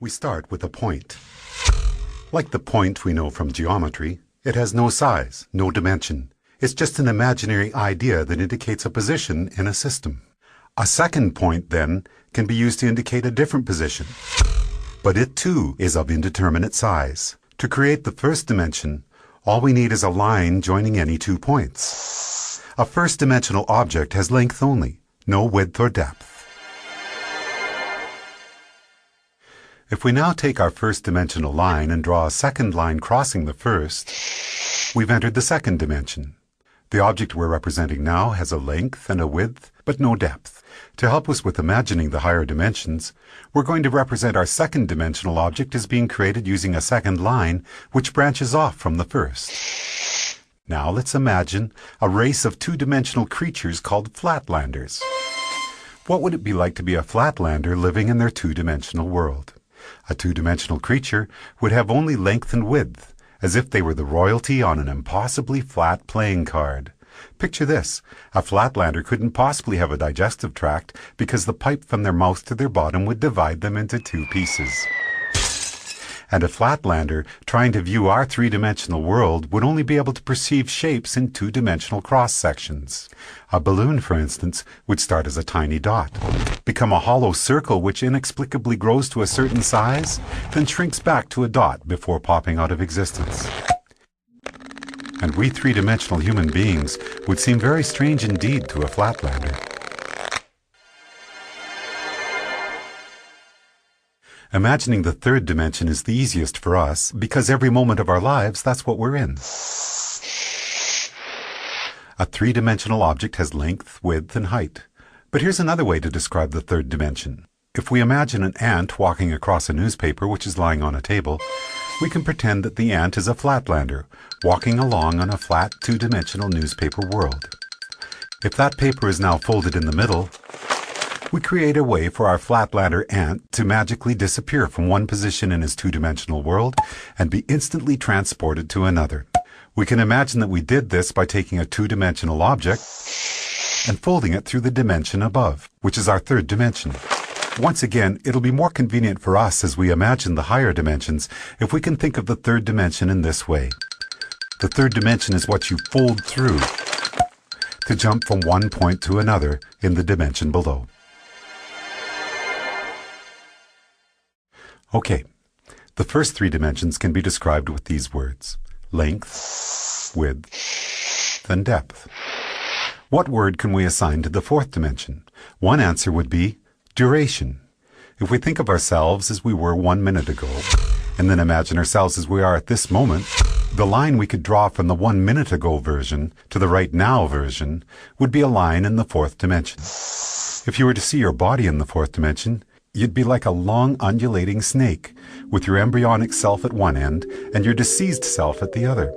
We start with a point. Like the point we know from geometry, it has no size, no dimension. It's just an imaginary idea that indicates a position in a system. A second point, then, can be used to indicate a different position. But it, too, is of indeterminate size. To create the first dimension, all we need is a line joining any 2 points. A first-dimensional object has length only, no width or depth. If we now take our first-dimensional line and draw a second line crossing the first, we've entered the second dimension. The object we're representing now has a length and a width, but no depth. To help us with imagining the higher dimensions, we're going to represent our second-dimensional object as being created using a second line which branches off from the first. Now let's imagine a race of two-dimensional creatures called flatlanders. What would it be like to be a flatlander living in their two-dimensional world? A two-dimensional creature would have only length and width, as if they were the royalty on an impossibly flat playing card. Picture this. A flatlander couldn't possibly have a digestive tract because the pipe from their mouth to their bottom would divide them into 2 pieces. And a flatlander trying to view our three-dimensional world would only be able to perceive shapes in two-dimensional cross-sections. A balloon, for instance, would start as a tiny dot, become a hollow circle which inexplicably grows to a certain size, then shrinks back to a dot before popping out of existence. And we three-dimensional human beings would seem very strange indeed to a flatlander. Imagining the third dimension is the easiest for us because every moment of our lives, that's what we're in. A three-dimensional object has length, width, and height. But here's another way to describe the third dimension. If we imagine an ant walking across a newspaper which is lying on a table, we can pretend that the ant is a flatlander walking along on a flat two-dimensional newspaper world. If that paper is now folded in the middle, we create a way for our flatlander ant to magically disappear from one position in his two-dimensional world and be instantly transported to another. We can imagine that we did this by taking a two-dimensional object and folding it through the dimension above, which is our third dimension. Once again, it'll be more convenient for us as we imagine the higher dimensions if we can think of the third dimension in this way. The third dimension is what you fold through to jump from one point to another in the dimension below. Okay, the first 3 dimensions can be described with these words: length, width, and depth. What word can we assign to the 4th dimension? One answer would be duration. If we think of ourselves as we were 1 minute ago, and then imagine ourselves as we are at this moment, the line we could draw from the 1 minute ago version to the right now version would be a line in the 4th dimension. If you were to see your body in the 4th dimension, you'd be like a long undulating snake, with your embryonic self at one end and your deceased self at the other.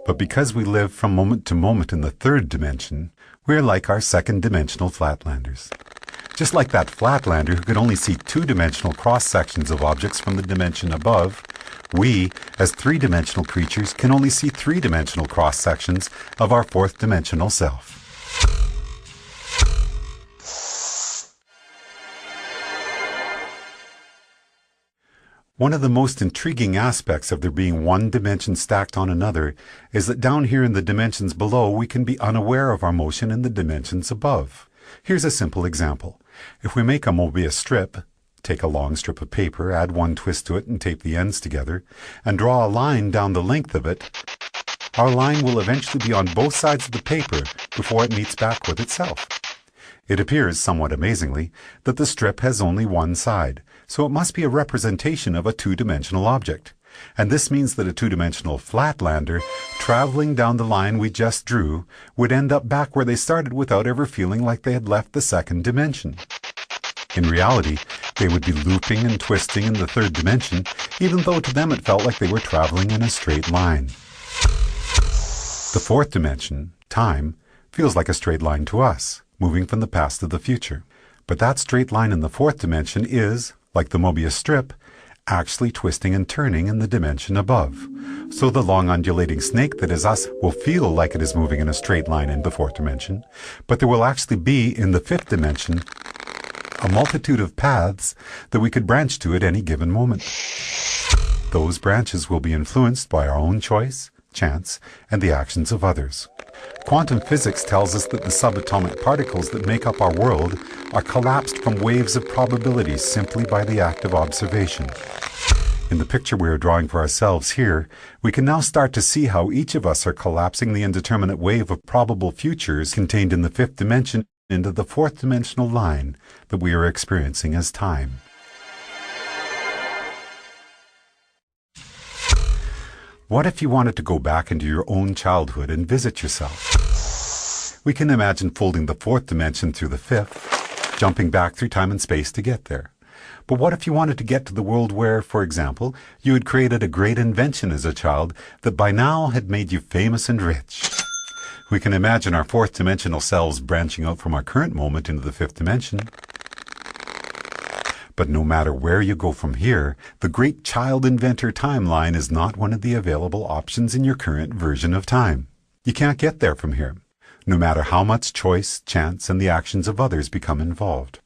But because we live from moment to moment in the 3rd dimension, we're like our second-dimensional flatlanders. Just like that flatlander who could only see two-dimensional cross-sections of objects from the dimension above, we, as three-dimensional creatures, can only see three-dimensional cross-sections of our 4th-dimensional self. One of the most intriguing aspects of there being one dimension stacked on another is that down here in the dimensions below we can be unaware of our motion in the dimensions above. Here's a simple example. If we make a Mobius strip, take a long strip of paper, add one twist to it and tape the ends together, and draw a line down the length of it, our line will eventually be on both sides of the paper before it meets back with itself. It appears, somewhat amazingly, that the strip has only one side, so it must be a representation of a two-dimensional object. And this means that a two-dimensional flatlander, traveling down the line we just drew, would end up back where they started without ever feeling like they had left the second dimension. In reality, they would be looping and twisting in the 3rd dimension, even though to them it felt like they were traveling in a straight line. The 4th dimension, time, feels like a straight line to us, moving from the past to the future. But that straight line in the 4th dimension is, like the Mobius strip, actually twisting and turning in the dimension above. So the long undulating snake that is us will feel like it is moving in a straight line in the 4th dimension, but there will actually be, in the 5th dimension, a multitude of paths that we could branch to at any given moment. Those branches will be influenced by our own choice, chance, and the actions of others. Quantum physics tells us that the subatomic particles that make up our world are collapsed from waves of probabilities simply by the act of observation. In the picture we are drawing for ourselves here, we can now start to see how each of us are collapsing the indeterminate wave of probable futures contained in the fifth dimension into the fourth dimensional line that we are experiencing as time. What if you wanted to go back into your own childhood and visit yourself? We can imagine folding the fourth dimension through the fifth, jumping back through time and space to get there. But what if you wanted to get to the world where, for example, you had created a great invention as a child that by now had made you famous and rich? We can imagine our fourth dimensional selves branching out from our current moment into the fifth dimension. But no matter where you go from here, the great child inventor timeline is not one of the available options in your current version of time. You can't get there from here, no matter how much choice, chance, and the actions of others become involved.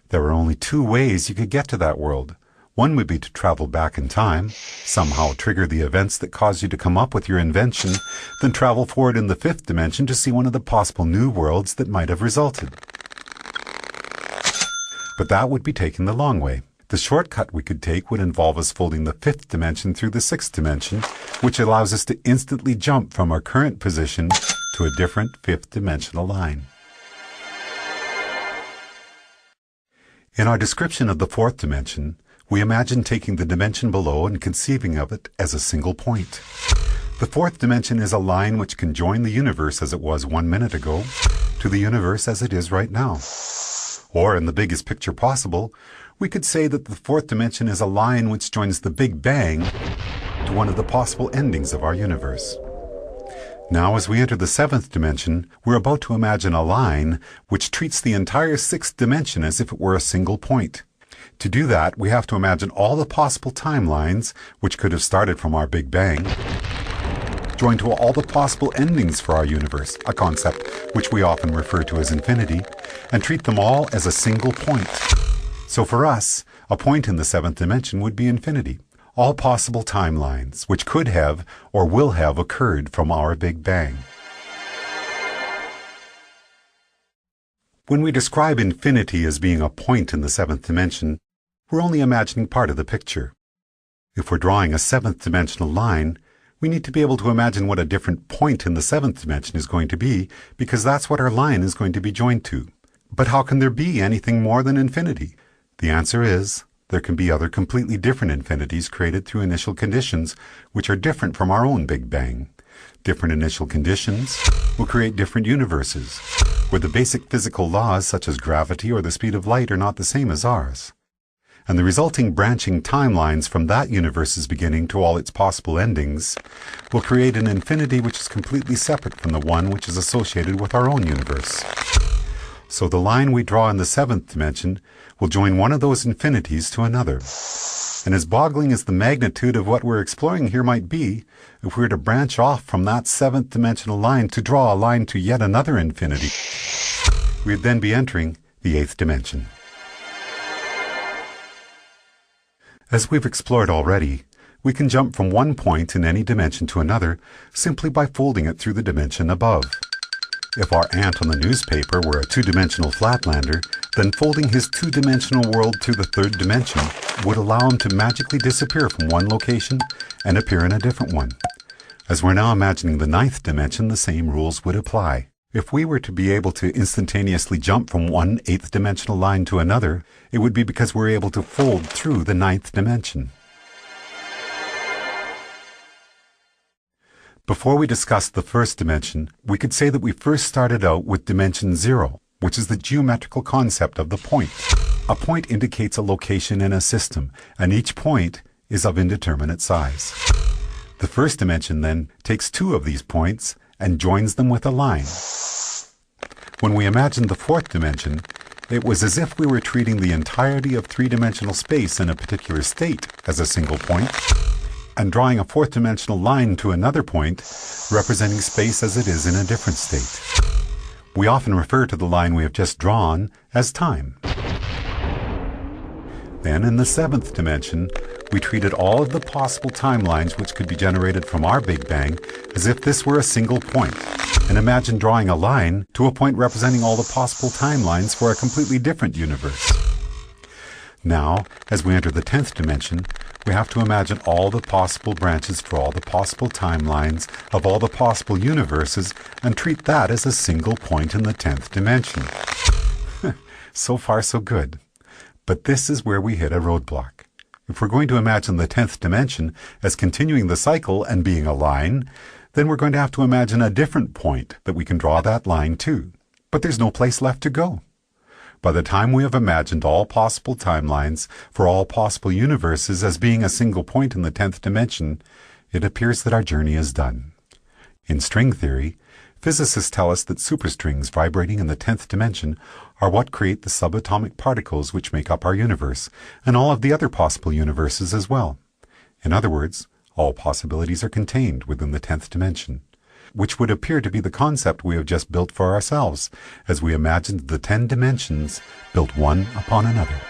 There are only two ways you could get to that world. One would be to travel back in time, somehow trigger the events that caused you to come up with your invention, then travel forward in the fifth dimension to see one of the possible new worlds that might have resulted. But that would be taking the long way. The shortcut we could take would involve us folding the fifth dimension through the sixth dimension, which allows us to instantly jump from our current position to a different fifth dimensional line. In our description of the fourth dimension, we imagine taking the dimension below and conceiving of it as a single point. The fourth dimension is a line which can join the universe as it was 1 minute ago to the universe as it is right now. Or, in the biggest picture possible, we could say that the fourth dimension is a line which joins the Big Bang to one of the possible endings of our universe. Now, as we enter the seventh dimension, we're about to imagine a line which treats the entire sixth dimension as if it were a single point. To do that, we have to imagine all the possible timelines, which could have started from our Big Bang, joined to all the possible endings for our universe, a concept which we often refer to as infinity, and treat them all as a single point. So for us, a point in the seventh dimension would be infinity. All possible timelines, which could have or will have occurred from our Big Bang. When we describe infinity as being a point in the seventh dimension, we're only imagining part of the picture. If we're drawing a seventh dimensional line, we need to be able to imagine what a different point in the seventh dimension is going to be, because that's what our line is going to be joined to. But how can there be anything more than infinity? The answer is, there can be other completely different infinities created through initial conditions which are different from our own Big Bang. Different initial conditions will create different universes, where the basic physical laws such as gravity or the speed of light are not the same as ours. And the resulting branching timelines from that universe's beginning to all its possible endings will create an infinity which is completely separate from the one which is associated with our own universe. So the line we draw in the seventh dimension will join one of those infinities to another. And as boggling as the magnitude of what we're exploring here might be, if we were to branch off from that seventh dimensional line to draw a line to yet another infinity, we'd then be entering the eighth dimension. As we've explored already, we can jump from one point in any dimension to another simply by folding it through the dimension above. If our ant on the newspaper were a two-dimensional flatlander, then folding his two-dimensional world through the third dimension would allow him to magically disappear from one location and appear in a different one. As we're now imagining the ninth dimension, the same rules would apply. If we were to be able to instantaneously jump from one eighth dimensional line to another, it would be because we're able to fold through the ninth dimension. Before we discuss the first dimension, we could say that we first started out with dimension 0, which is the geometrical concept of the point. A point indicates a location in a system, and each point is of indeterminate size. The first dimension then takes two of these points and joins them with a line. When we imagined the fourth dimension, it was as if we were treating the entirety of three-dimensional space in a particular state as a single point, and drawing a fourth-dimensional line to another point, representing space as it is in a different state. We often refer to the line we have just drawn as time. Then, in the 7th dimension, we treated all of the possible timelines which could be generated from our Big Bang as if this were a single point, and imagine drawing a line to a point representing all the possible timelines for a completely different universe. Now, as we enter the 10th dimension, we have to imagine all the possible branches for all the possible timelines of all the possible universes and treat that as a single point in the 10th dimension. So far, so good. But this is where we hit a roadblock. If we're going to imagine the 10th dimension as continuing the cycle and being a line, then we're going to have to imagine a different point that we can draw that line to. But there's no place left to go. By the time we have imagined all possible timelines for all possible universes as being a single point in the 10th dimension, it appears that our journey is done. In string theory, physicists tell us that superstrings vibrating in the 10th dimension are what create the subatomic particles which make up our universe, and all of the other possible universes as well. In other words, all possibilities are contained within the 10th dimension, which would appear to be the concept we have just built for ourselves, as we imagined the 10 dimensions built one upon another.